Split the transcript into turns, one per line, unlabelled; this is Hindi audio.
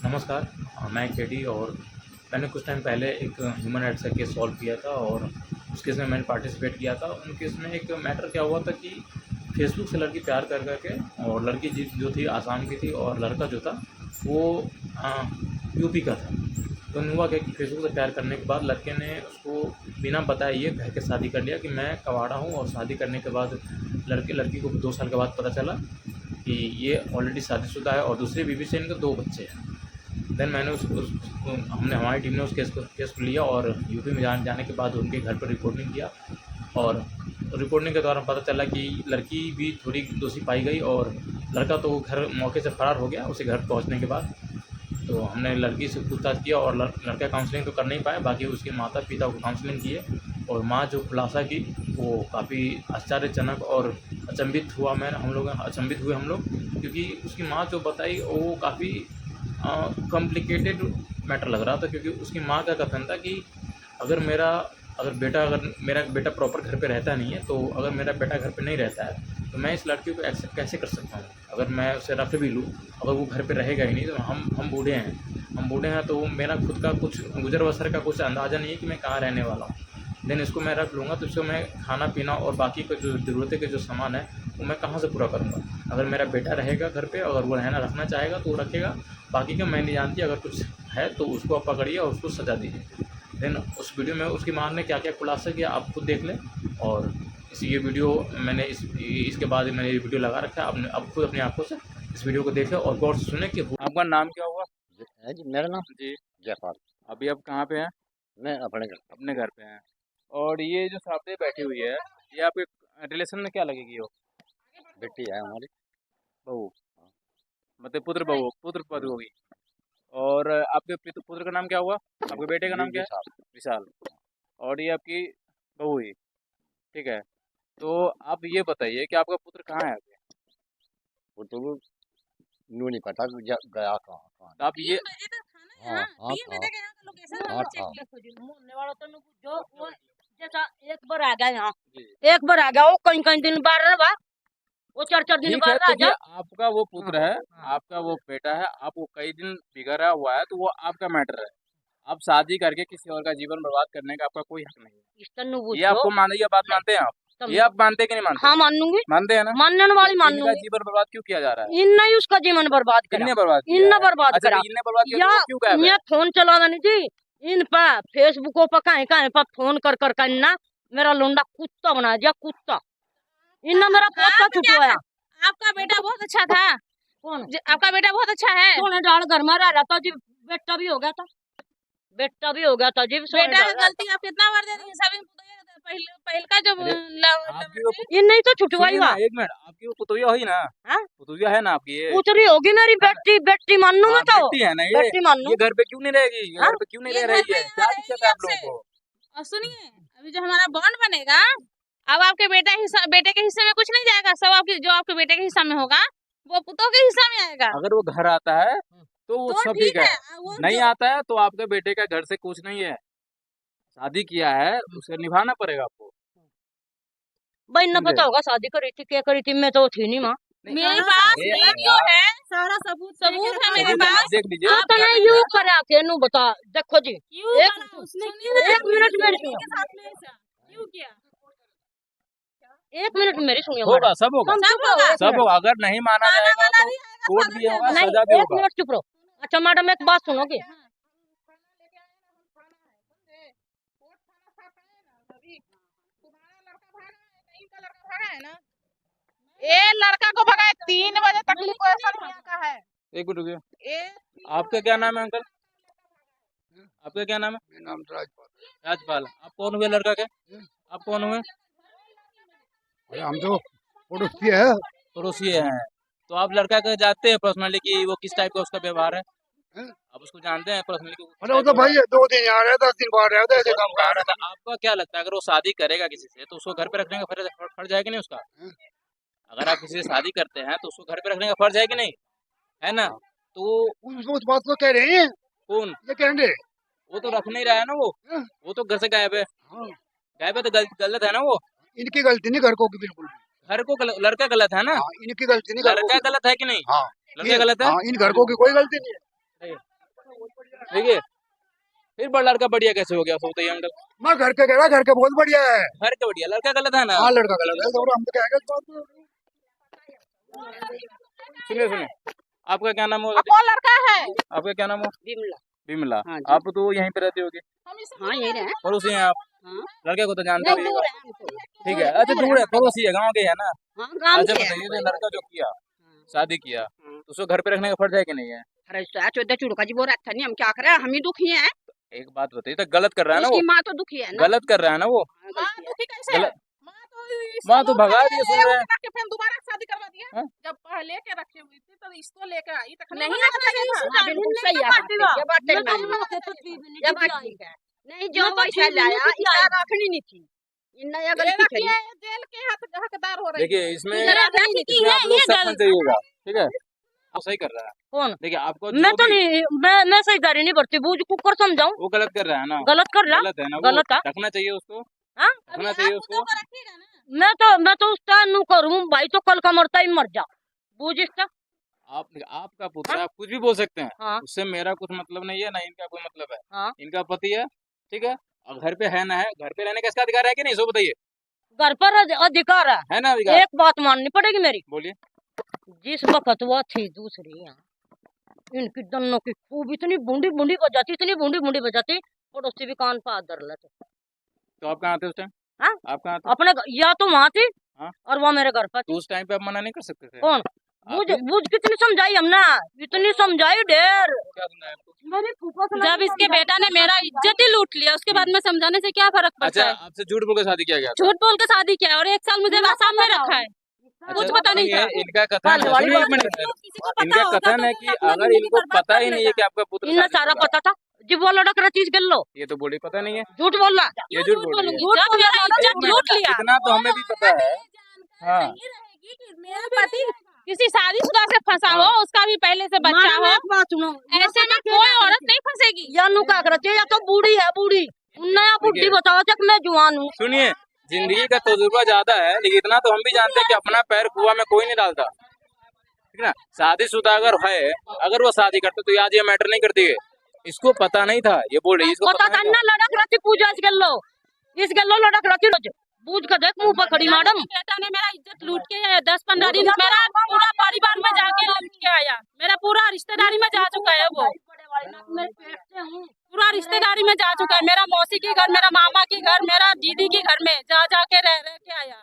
नमस्कार। मैं केडी और मैंने कुछ टाइम पहले एक ह्यूमन राइट्स का केस सॉल्व किया था और उस केस में मैंने पार्टिसिपेट किया था। उन केस में एक मैटर क्या हुआ था कि फेसबुक से लड़की प्यार कर के और लड़की जो थी आसाम की थी और लड़का जो था वो यूपी का था। तो हुआ क्या कि फेसबुक से प्यार करने के बाद लड़के ने उसको बिना बताए ये कह के शादी कर लिया कि मैं कवाड़ा हूँ। और शादी करने के बाद लड़की को 2 साल के बाद पता चला कि ये ऑलरेडी शादीशुदा है और दूसरी बीवी से इनके 2 बच्चे हैं। देन मैंने हमने हमारी टीम ने उस केस को लिया और यूपी में जाने के बाद उनके घर पर रिपोर्टिंग किया। और रिपोर्टिंग के दौरान पता चला कि लड़की भी थोड़ी दोषी पाई गई और लड़का तो घर मौके से फरार हो गया उसे घर पहुंचने के बाद। तो हमने लड़की से पूछताछ किया और लड़का काउंसलिंग तो कर नहीं पाया, बाकी उसके माता पिता को काउंसलिंग किए और माँ जो खुलासा की वो काफ़ी आश्चर्यजनक और अचंभित हुआ। हम लोग अचंभित हुए हम लोग, क्योंकि उसकी माँ जो बताई वो काफ़ी कॉम्प्लिकेटेड मैटर लग रहा था। क्योंकि उसकी माँ का कथन था कि अगर मेरा बेटा प्रॉपर घर पे रहता नहीं है, तो अगर मेरा बेटा घर पे नहीं रहता है तो मैं इस लड़की को एक्सेप्ट कैसे कर सकता हूँ। अगर मैं उसे रख भी लूँ, अगर वो घर पे रहेगा ही नहीं तो हम बूढ़े हैं तो मेरा खुद का कुछ गुजर बसर का कुछ अंदाज़ा नहीं है कि मैं कहाँ रहने वाला हूँ। देन इसको मैं रख लूँगा तो इसको मैं खाना पीना और बाकी का जो ज़रूरतें के जो सामान है वो मैं कहाँ से पूरा करूँगा। अगर मेरा बेटा रहेगा घर पे, अगर वो रखना चाहेगा तो वो रखेगा, बाकी का मैं नहीं जानती। अगर कुछ है तो उसको आप पकड़िए और उसको सज़ा दीजिए। देन उस वीडियो में उसकी माँ ने क्या-क्या खुलासा किया आप खुद देख लें। और ये वीडियो मैंने इसके बाद मैंने ये वीडियो लगा रखा है। आपने आप खुद अपनी आँखों से इस वीडियो को देखें और गौर से सुनें कि
आपका नाम क्या हुआ?
है जी, मेरा नाम
जी।
जयपाल।
अभी आप कहाँ पे हैं?
मैं
अपने घर पे हैं। और ये जो सामने बैठी हुई है, ये आपके रिलेशन में क्या लगेगी वो?
बेटी है हमारी।
बहू? मतलब पुत्र पद होगी। और आपके पुत्र का नाम क्या हुआ? आपके बेटे का नाम क्या है? विशाल। और ये आपकी बहू हुई, ठीक है। तो आप ये बताइए कि आपका पुत्र कहाँ है अभी?
वो तो यूँ नहीं पता कि गया कहाँ।
तो आप ये
हाँ हाँ हाँ था।
जैसा एक बार आ गया यहाँ, एक बार आ गया वो कहीं दिन बाहर रहा बा, वो 4 दिन
ठीक है।
बाहर
तो
रहा
ये
जा।
आपका वो पुत्र है, आपका वो बेटा है, आप वो कई दिन बिगड़ा हुआ है तो वो आपका मैटर है। आप शादी करके किसी और का जीवन बर्बाद करने का आपका कोई हक नहीं है।
इस तरह
ये आपको ये बात मानते हैं आप? ये आप मानते कि नहीं मानते?
हाँ मान लूंगी,
मानते हैं ना?
मानने वाली मान
इनका
लूंगी।
जीवन बर्बाद क्यों किया जा रहा है?
इन नहीं उसका जीवन बर्बाद करा,
इनने बर्बाद किया
इनने
है।
बर्बाद
अच्छा,
करा।
तो इनने बर्बाद किया तो
या
वो क्यों गायब है?
ये फोन चलाना नहीं थी इन पर, फेसबुकों पर कहीं पर फोन कर इन्ना मेरा लोंडा कुत्ता बना दिया, कुत्ता। इन्ना मेरा पोता छुटवाया।
आपका बेटा बहुत अच्छा था।
कौन?
आपका बेटा बहुत अच्छा है।
सोने डाल घर में रह रहा था जी, बेटा भी हो गया था, बेटा भी हो गया था जी।
बेटा की गलती आप कितना बार दे देंगे? सभी पहल का जो
आपकी वो
ये नहीं तो छुटवाई
सुनिए ना,
हुआ।
एक मिनट। आपकी वो पुतोहिया हुई ना?
हाँ?
पुतोहिया है ना आपकी ये?
पुतरी होगी मेरी बेटी, बेटी मान लूं मैं तो।
बेटी है ना ये?
बेटी मान लूं।
ये घर पे क्यों नहीं रहेगी? ये
हाँ?
घर पे क्यों नहीं
ये
रह
घर
रही
पे
है?
यहाँ
क्या
रहेगी
दिक्कत है आप
आपसे।
लोगों को?
और सुनिए, अभी जो हमारा बॉन्ड बनेगा, अब आपके बेटे के हिस्से में कुछ नहीं जाएगा। सब जो आपके बेटे के हिस्सा में होगा वो पुतों के हिस्सा में आएगा।
अगर वो घर आता है तो वो
तो
सब ठीक है।
वो
नहीं आता है तो आपके बेटे का घर से कुछ नहीं है। शादी किया है उसे निभाना पड़ेगा आपको।
भाई न
समझे?
पता होगा शादी करी थी, क्या करी थी, मैं तो थी नहीं माँ।
मेरे पास
अरे
वीडियो है,
सारा सबूत
है मेरे
सबूत
पास।
देख लीजिए।
आप तो नहीं यूं करा के नु बता। देखो जी, एक मिनट मेरी सुनियो,
क्यों किया?
एक मिनट मेरी सुनियो
होगा,
मैडम।
सब होगा,
तुम चुप रहो, एक
सब
मिनट।
होगा। अगर नहीं माना जाएगा तो कोर्ट भी होगा,
नहीं,
सजा भी
एक
होगा।
मिनट चुप रहो। अच्छा मैडम एक बात सुनोगे?
ये लड़का को भगाए 3 बजे तक लोकेशन यहाँ का है।
एक मिनट रुकिए।
ये
आपका क्या नाम है अंकल? आपका क्या नाम है?
मेरा नाम तो राजपाल।
राजपाल। आप कौन हुए लड़का के? आप कौन हुए?
अरे हम तो पड़ोसी है।
पड़ोसी हैं। तो आप लड़का के जानते हैं पर्सनली कि वो किस टाइप का उसका व्यवहार है? आप उसको जानते हैं पर्सनली?
अरे वो तो भाई 2 दिन यहाँ रहे, 10 दिन बाहर रहे, ऐसे काम कर रहा था।
आपका क्या लगता है अगर वो शादी करेगा किसी से तो उसको घर पे रखने का फर्ज है कि नहीं उसका? अगर आप किसी से शादी करते हैं तो उसको घर पे रखने का फर्ज है कि नहीं? है ना? तो
उस बात को कह रहे हैं
कौन?
ये कहने।
वो तो रख नहीं रहा है ना। वो तो घर से गायब है।
हाँ,
गायब है तो गलत है ना वो?
इनकी गलती नहीं, घर को की बिल्कुल।
घर को लड़का गलत है ना?
हाँ, इनकी गलती नहीं, घर को
लड़का
की।
गलत है कि नहीं?
हाँ,
लड़का गलत है?
हाँ, इन घर को की कोई गलती नहीं है।
ठीक है, फिर बड़ा लड़का बढ़िया कैसे हो गया, सो बताइए अंकल।
मैं घर के कह रहा, घर के बहुत बढ़िया है।
घर का बढ़िया, लड़का गलत है ना।
हाँ लड़का गलत है, तो हम तो कहेंगे इस बात को।
सुनिए सुनिए, आपका क्या नाम हो?
वो लड़का है।
आपका क्या नाम हो?
बिमला।
विमला।
हाँ जी।
आप तो यहीं पे रहते होगे?
हाँ यही रहे।
पड़ोसी हैं आप?
हाँ।
लड़के को तो जानते
नहीं
होगे।
दूर है हमको।
ठीक है, अच्छा दूर है, पड़ोसी है, गाँव के है ना।
हाँ गाँव
अच्छा
के है।
बताइए, जो लड़का जो किया,
हाँ।
शादी किया,
हाँ।
तो उसको घर पे रखने का फर्ज है कि नहीं है?
अरे चौदह चुड़का जी बोल रहा था नहीं, हम क्या करें, हम ही दुखी हैं।
एक बात बताइए, तो गलत कर रहा है ना वो?
उसकी माँ तो दुखी है ना।
गलत कर रहा है ना वो?
हाँ, गलती है।
दुखी कैसे है?
गलत।
माँ
माँ तो भगा दिए, सुन रहे हैं।
के फिर दोबारा शादी करवा दिया।
हाँ?
जब पहले के रखे हुई थी तो इसको लेकर आई तक
नहीं
नहीं
आना चाहिए था। हाँ, बिल्कुल सही है बात। ये बात तेरी मानी। ये बात ठीक है। नहीं जो वैसा लाया इसे रखनी नहीं थी। इन्ना ये गलती करी।
जेल के हकदार हो रही है।
देखिए इसमें
रखनी नहीं थी।
आप लोग सच चाहिएगा, ठीक है? आप सही कर रहा है।
कौन?
देखिए आपको
मैं
जो
तो
भी
नहीं, मैं सही गाड़ी नहीं भरती, बूझ कुकर समझाऊं।
वो गलत कर रहा है ना,
गलत कर रहा।
गलत है ना वो,
गलत है।
रखना चाहिए उसको,
हाँ?
रखना चाहिए उसको।
मैं तो उसका नु करूं भाई, तो कल का मरता ही मर जा। बूझ इसका।
आपका पुत्र है, आप कुछ भी बोल सकते हैं,
हाँ।
उससे मेरा कुछ मतलब नहीं है, ना इनका कोई मतलब है।
हाँ।
इनका पति है, ठीक है, और घर पे है ना है, घर पे रहने का इसका अधिकार है कि नहीं, सो बताइए।
घर पर अधिकार
है ना अधिकार?
एक बात माननी पड़ेगी मेरी।
बोलिए।
जिस वक्त वो थी दूसरी यहाँ, इनकी दोनों की खूब इतनी बूंदी बूंदी बजाती, इतनी बूंदी बूंदी बजाती, पड़ोसी भी कान पर धर लेते।
तो आप कहाँ थे उस टाइम?
हाँ?
आप कहाँ थे?
अपने या तो वहाँ थी
हाँ?
और वो मेरे घर पर
तो
थी।
उस टाइम पे आप मना नहीं कर सकते थे?
कौन? बुझ कितनी समझाई हमने, इतनी समझाई ढेर।
क्या सुना है आपको?
जब इसके बेटा ने मेरा इज्जत ही लूट लिया, उसके बाद में समझाने से क्या फर्क पड़ता
अच्छा,
है?
आपसे झूठ बोल के शादी किया गया था?
झूठ बोल के शादी किया और 1 साल मुझे आसाम में रखा है। कुछ पता नहीं
सुनिए,
था।
इनका कथन है, सुनिए एक मिनट, इनका कथन है कि अगर इनको पता ही नहीं है कि आपका पुत्र
इन्हें
शादी
सारा
कर रहा
पता था। जी वो लड़क रहा चीज कर लो,
है, ये तो बोली पता नहीं है,
झूठ बोल रहा।
ये झूठ बोल रही है।
जब मेरा इज्जत लूट लिया,
इतना तो हमें भी पता है। हाँ,
मेरा पति किसी शादीशुदा से फंसा हो, उसका भी पहले से बच्चा हो,
बात सुनो,
ऐसे में कोई औरत नहीं फंसेगी।
या नु का करती, या तो बूढ़ी है बूढ़ी, नया बुढ़ी बताओ जब मैं जवान हूँ।
सुनिए, जिंदगी का तजुर्बा ज्यादा है, लेकिन इतना तो हम भी जानते हैं कि अपना पैर कुआं में कोई नहीं डालता, ठीक है ना? शादीशुदा अगर है, अगर वो शादी करते तो आज ये मैटर नहीं करती है। इसको पता नहीं था, ये बोल रही है, इसको
पता
पता
था
नहीं था।
ना लड़क रहती पूजा इस गल्लो लड़क रहती रोज बूझ कर देख मुंह पर खड़ी मैडम।
बेटा ने मेरा इज्जत लूट के 10-15 दिन मेरा पूरा परिवार में जाके लूट के आया। मेरा पूरा रिश्तेदारी में जा चुका है वो, पूरा रिश्तेदारी में जा चुका है। मेरा मौसी के घर, मेरा मामा के घर, मेरा दीदी के घर में जा के रह के आया।